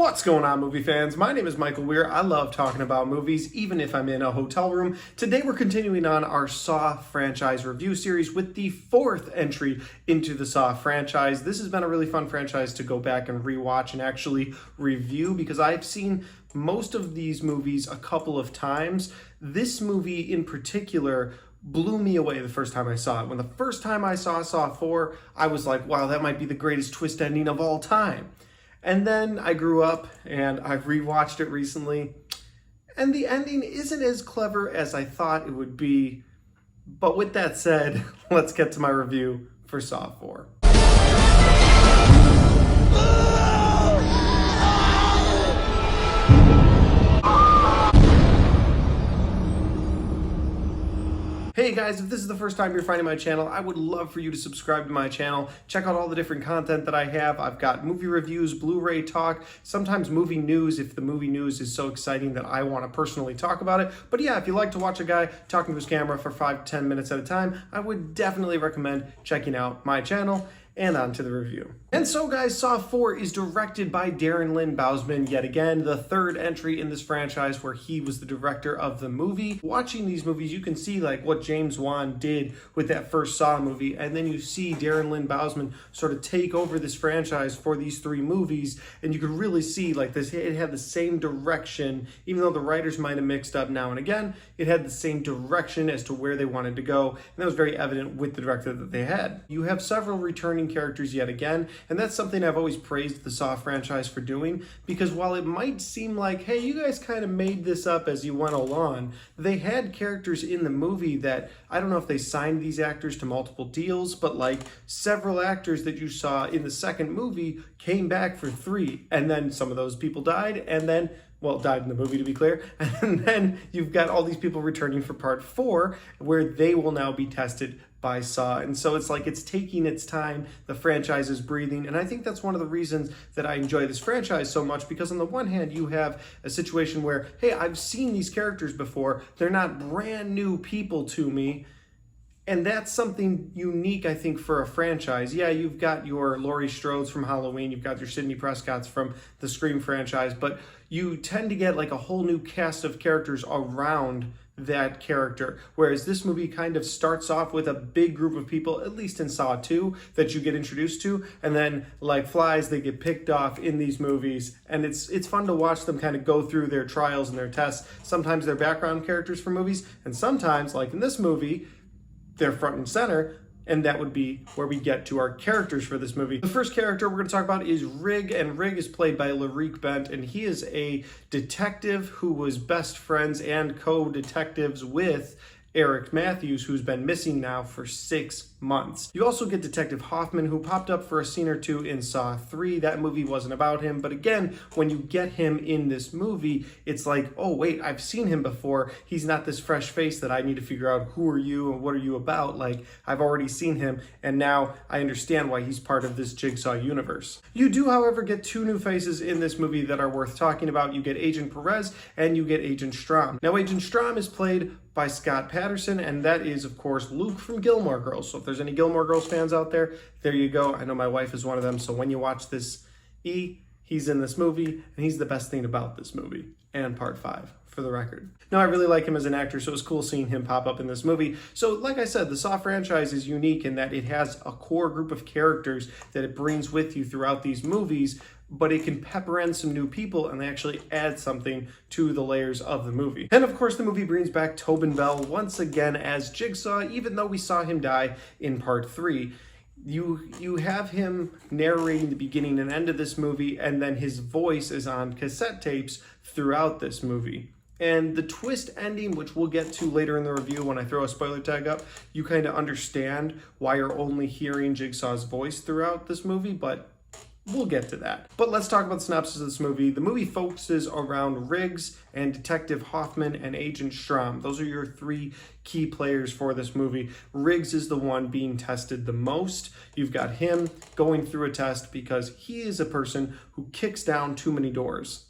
What's going on, movie fans? My name is Michael Weer. I love talking about movies, even if I'm in a hotel room. Today we're continuing on our Saw franchise review series with the fourth entry into the Saw franchise. This has been a really fun franchise to go back and rewatch and actually review because I've seen most of these movies a couple of times. This movie in particular blew me away the first time I saw it. When the first time I saw Saw 4, I was like, wow, that might be the greatest twist ending of all time. And then I grew up and I've rewatched it recently, and the ending isn't as clever as I thought it would be. But with that said, let's get to my review for Saw 4. Hey guys, if this is the first time you're finding my channel, I would love for you to subscribe to my channel. Check out all the different content that I have. I've got movie reviews, Blu-ray talk, sometimes movie news if the movie news is so exciting that I want to personally talk about it. But yeah, if you like to watch a guy talking to his camera for 5 to 10 minutes at a time, I would definitely recommend checking out my channel. And on to the review. And so guys, Saw 4 is directed by Darren Lynn Bousman, yet again, the third entry in this franchise where he was the director of the movie. Watching these movies, you can see like what James Wan did with that first Saw movie, and then you see Darren Lynn Bousman sort of take over this franchise for these 3 movies, and you can really see like this, it had the same direction, even though the writers might have mixed up now and again, it had the same direction as to where they wanted to go, and that was very evident with the director that they had. You have several returning characters yet again, and that's something I've always praised the Saw franchise for doing, because while it might seem like, hey, you guys kind of made this up as you went along, they had characters in the movie that, I don't know if they signed these actors to multiple deals, but like several actors that you saw in the second movie came back for 3, and then some of those people died, and then died in the movie to be clear, and then you've got all these people returning for part 4 where they will now be tested by Saw. And so it's like it's taking its time, the franchise is breathing, and I think that's one of the reasons that I enjoy this franchise so much, because on the one hand you have a situation where, hey, I've seen these characters before, they're not brand new people to me, and that's something unique, I think, for a franchise. Yeah, you've got your Laurie Strodes from Halloween, you've got your Sidney Prescotts from the Scream franchise, but you tend to get like a whole new cast of characters around that character. Whereas this movie kind of starts off with a big group of people, at least in Saw 2, that you get introduced to, and then like flies, they get picked off in these movies, and it's fun to watch them kind of go through their trials and their tests. Sometimes they're background characters for movies, and sometimes, like in this movie, they're front and center, and that would be where we get to our characters for this movie. The first character we're going to talk about is Rig, and Rig is played by Larique Bent, and he is a detective who was best friends and co-detectives with Eric Matthews, who's been missing now for 6 months. You also get Detective Hoffman, who popped up for a scene or 2 in Saw 3. That movie wasn't about him, but again, when you get him in this movie, it's like, oh wait, I've seen him before. He's not this fresh face that I need to figure out who are you and what are you about. Like, I've already seen him, and now I understand why he's part of this Jigsaw universe. You do, however, get 2 new faces in this movie that are worth talking about. You get Agent Perez and you get Agent Strahm. Now, Agent Strahm is played by Scott Patterson, and that is, of course, Luke from Gilmore Girls. So if there's any Gilmore Girls fans out there, there you go. I know my wife is one of them, so when you watch this, he's in this movie, and he's the best thing about this movie, and part 5, for the record. Now, I really like him as an actor, so it's cool seeing him pop up in this movie. So, like I said, the Saw franchise is unique in that it has a core group of characters that it brings with you throughout these movies, but it can pepper in some new people and they actually add something to the layers of the movie. And of course, the movie brings back Tobin Bell once again as Jigsaw, even though we saw him die in part 3. You have him narrating the beginning and end of this movie, and then his voice is on cassette tapes throughout this movie. And the twist ending, which we'll get to later in the review when I throw a spoiler tag up, you kind of understand why you're only hearing Jigsaw's voice throughout this movie, but we'll get to that. But let's talk about the synopsis of this movie. The movie focuses around Riggs and Detective Hoffman and Agent Strahm. Those are your 3 key players for this movie. Riggs is the one being tested the most. You've got him going through a test because he is a person who kicks down too many doors.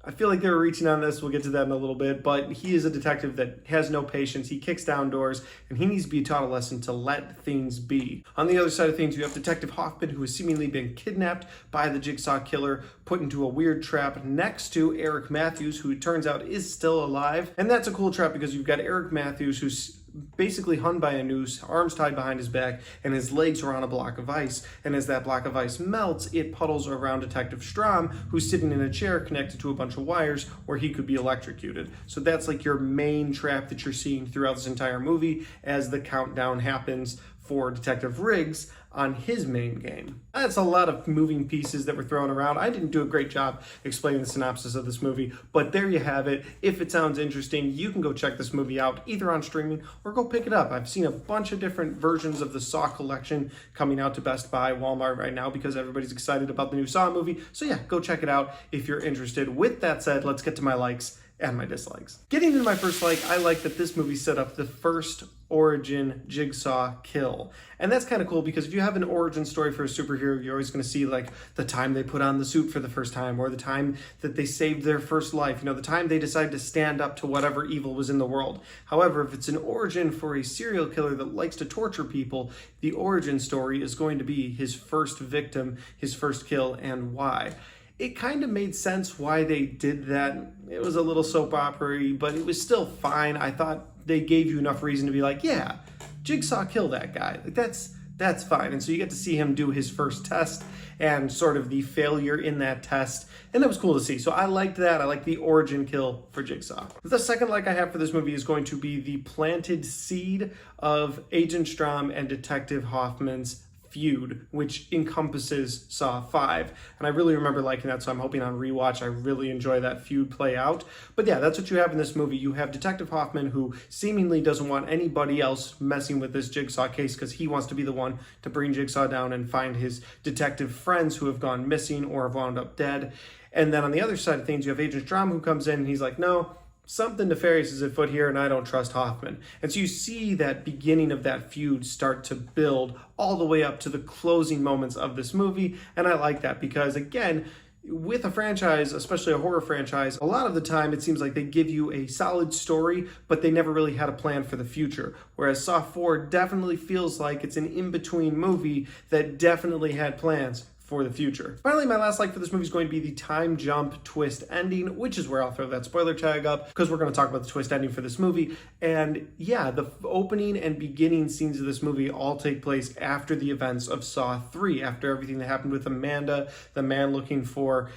I feel like they were reaching on this. We'll get to that in a little bit, but he is a detective that has no patience. He kicks down doors, and he needs to be taught a lesson to let things be. On the other side of things, you have Detective Hoffman, who has seemingly been kidnapped by the Jigsaw killer, put into a weird trap next to Eric Matthews, who it turns out is still alive. And that's a cool trap because you've got Eric Matthews, who's basically hung by a noose, arms tied behind his back, and his legs are on a block of ice. And as that block of ice melts, it puddles around Detective Strahm, who's sitting in a chair connected to a bunch of wires where he could be electrocuted. So that's like your main trap that you're seeing throughout this entire movie as the countdown happens for Detective Riggs on his main game. That's a lot of moving pieces that were thrown around. I didn't do a great job explaining the synopsis of this movie, but there you have it. If it sounds interesting, you can go check this movie out either on streaming or go pick it up. I've seen a bunch of different versions of the Saw collection coming out to Best Buy, Walmart right now because everybody's excited about the new Saw movie. So yeah, go check it out if you're interested. With that said, let's get to my likes and my dislikes. Getting into my first like, I like that this movie set up the first origin Jigsaw kill. And that's kind of cool because if you have an origin story for a superhero, you're always going to see like the time they put on the suit for the first time, or the time that they saved their first life, the time they decided to stand up to whatever evil was in the world. However, if it's an origin for a serial killer that likes to torture people, the origin story is going to be his first victim, his first kill, and why. It kind of made sense why they did that. It was a little soap opera-y, but it was still fine. I thought they gave you enough reason to be like, yeah, Jigsaw killed that guy. Like that's fine. And so you get to see him do his first test and sort of the failure in that test. And that was cool to see. So I liked that. I liked the origin kill for Jigsaw. The second like I have for this movie is going to be the planted seed of Agent Strahm and Detective Hoffman's feud, which encompasses Saw 5. And I really remember liking that, so I'm hoping on rewatch I really enjoy that feud play out. But yeah, that's what you have in this movie. You have Detective Hoffman, who seemingly doesn't want anybody else messing with this Jigsaw case because he wants to be the one to bring Jigsaw down and find his detective friends who have gone missing or have wound up dead. And then on the other side of things, you have Agent Strahm, who comes in and he's like, no, something nefarious is afoot here, and I don't trust Hoffman. And so you see that beginning of that feud start to build all the way up to the closing moments of this movie, and I like that because, again, with a franchise, especially a horror franchise, a lot of the time it seems like they give you a solid story, but they never really had a plan for the future. Whereas Saw 4 definitely feels like it's an in-between movie that definitely had plans for the future. Finally, my last like for this movie is going to be the time jump twist ending, which is where I'll throw that spoiler tag up because we're going to talk about the twist ending for this movie. And yeah, the opening and beginning scenes of this movie all take place after the events of Saw 3, after everything that happened with Amanda, the man looking for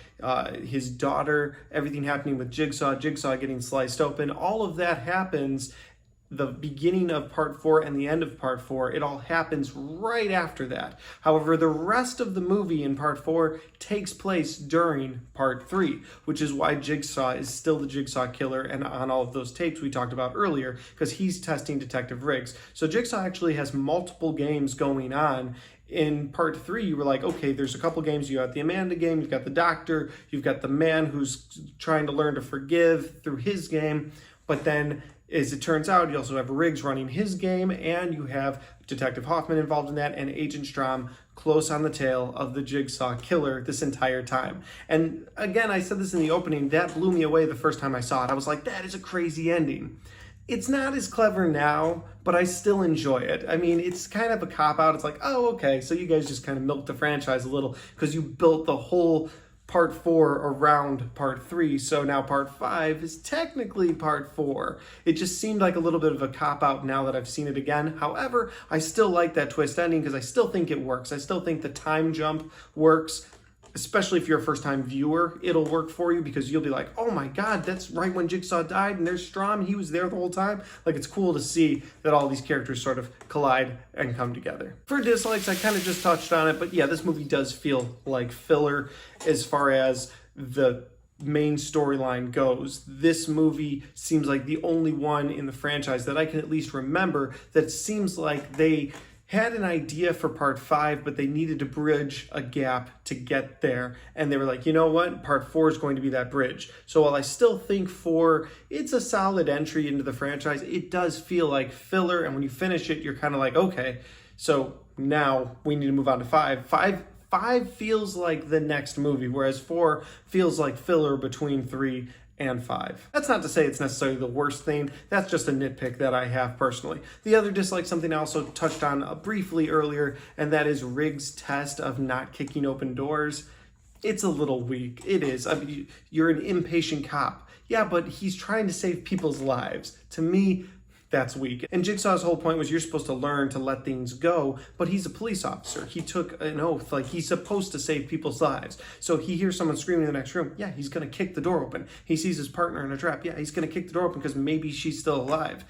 his daughter, everything happening with Jigsaw getting sliced open. All of that happens the beginning of part 4 and the end of part 4, it all happens right after that. However, the rest of the movie in part 4 takes place during part 3, which is why Jigsaw is still the Jigsaw killer and on all of those tapes we talked about earlier, because he's testing Detective Riggs. So Jigsaw actually has multiple games going on. In part 3, you were like, okay, there's a couple games. You got the Amanda game, you've got the doctor, you've got the man who's trying to learn to forgive through his game, but then as it turns out, you also have Riggs running his game, and you have Detective Hoffman involved in that, and Agent Strahm close on the tail of the Jigsaw killer this entire time. And again, I said this in the opening, that blew me away the first time I saw it. I was like, that is a crazy ending. It's not as clever now, but I still enjoy it. I mean, it's kind of a cop-out. It's like, oh, okay, so you guys just kind of milked the franchise a little because you built the whole part 4 around part 3, so now part 5 is technically part 4. It just seemed like a little bit of a cop-out now that I've seen it again. However, I still like that twist ending because I still think it works. I still think the time jump works, especially if you're a first-time viewer. It'll work for you because you'll be like, oh my god, that's right when Jigsaw died and there's Strahm, he was there the whole time. Like, it's cool to see that all these characters sort of collide and come together. For dislikes, I kind of just touched on it, but yeah, this movie does feel like filler as far as the main storyline goes. This movie seems like the only one in the franchise that I can at least remember that seems like they had an idea for part 5, but they needed to bridge a gap to get there. And they were like, you know what? Part 4 is going to be that bridge. So while I still think 4, it's a solid entry into the franchise, it does feel like filler. And when you finish it, you're kind of like, okay, so now we need to move on to 5. 5 5 feels like the next movie, whereas 4 feels like filler between 3 and 5. That's not to say it's necessarily the worst thing. That's just a nitpick that I have personally. The other dislike, something I also touched on briefly earlier, and that is Riggs' test of not kicking open doors. It's a little weak. It is. I mean, you're an impatient cop. Yeah, but he's trying to save people's lives. To me, that's weak. And Jigsaw's whole point was you're supposed to learn to let things go, but he's a police officer. He took an oath, like he's supposed to save people's lives. So he hears someone screaming in the next room. Yeah, he's gonna kick the door open. He sees his partner in a trap. Yeah, he's gonna kick the door open because maybe she's still alive.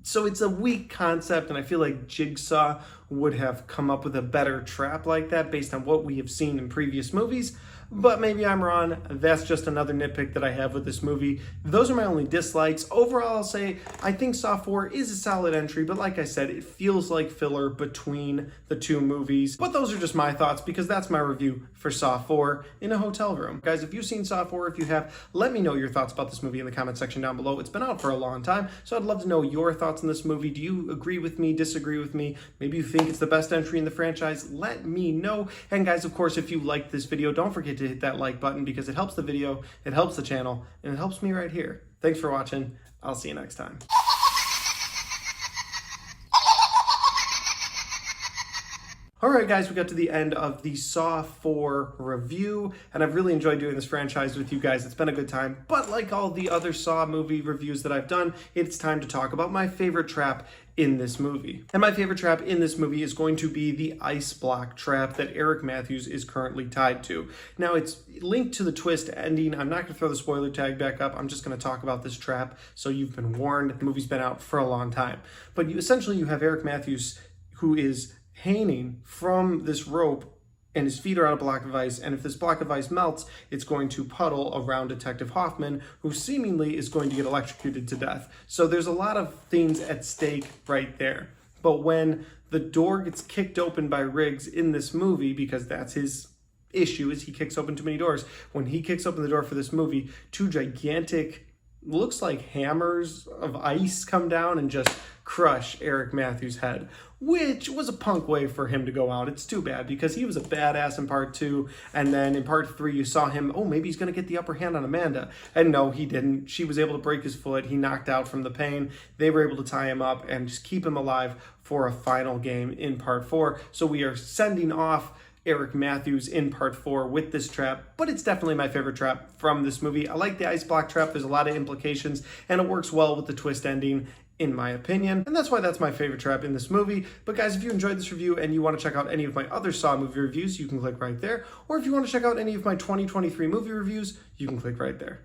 So it's a weak concept, and I feel like Jigsaw would have come up with a better trap like that based on what we have seen in previous movies. But maybe I'm wrong. That's just another nitpick that I have with this movie. Those are my only dislikes. Overall, I'll say I think Saw 4 is a solid entry, but like I said, it feels like filler between the 2 movies. But those are just my thoughts because that's my review for Saw 4 in a hotel room. Guys, if you've seen Saw 4, if you have, let me know your thoughts about this movie in the comment section down below. It's been out for a long time, so I'd love to know your thoughts on this movie. Do you agree with me, disagree with me? Maybe you think it's the best entry in the franchise? Let me know. And guys, of course, if you liked this video, don't forget to hit that like button because it helps the video, it helps the channel, and it helps me right here. Thanks for watching. I'll see you next time. Alright guys, we got to the end of the Saw 4 review, and I've really enjoyed doing this franchise with you guys. It's been a good time, but like all the other Saw movie reviews that I've done, it's time to talk about my favorite trap in this movie. And my favorite trap in this movie is going to be the ice block trap that Eric Matthews is currently tied to. Now, it's linked to the twist ending. I'm not going to throw the spoiler tag back up. I'm just going to talk about this trap so you've been warned. The movie's been out for a long time. But essentially, you have Eric Matthews who is hanging from this rope, and his feet are on a block of ice, and if this block of ice melts, it's going to puddle around Detective Hoffman, who seemingly is going to get electrocuted to death. So there's a lot of things at stake right there. But when the door gets kicked open by Riggs in this movie, because that's his issue, is he kicks open too many doors. When he kicks open the door for this movie, 2 gigantic, looks like hammers of ice come down and just crush Eric Matthews' head, which was a punk way for him to go out. It's too bad because he was a badass in part 2, and then in part 3 you saw him, oh, maybe he's going to get the upper hand on Amanda, and no, he didn't. She was able to break his foot. He knocked out from the pain. They were able to tie him up and just keep him alive for a final game in part 4. So we are sending off Eric Matthews in part 4 with this trap, but it's definitely my favorite trap from this movie. I like the ice block trap. There's a lot of implications, and it works well with the twist ending, in my opinion, and that's why that's my favorite trap in this movie. But guys, if you enjoyed this review and you want to check out any of my other Saw movie reviews, you can click right there, or if you want to check out any of my 2023 movie reviews, you can click right there.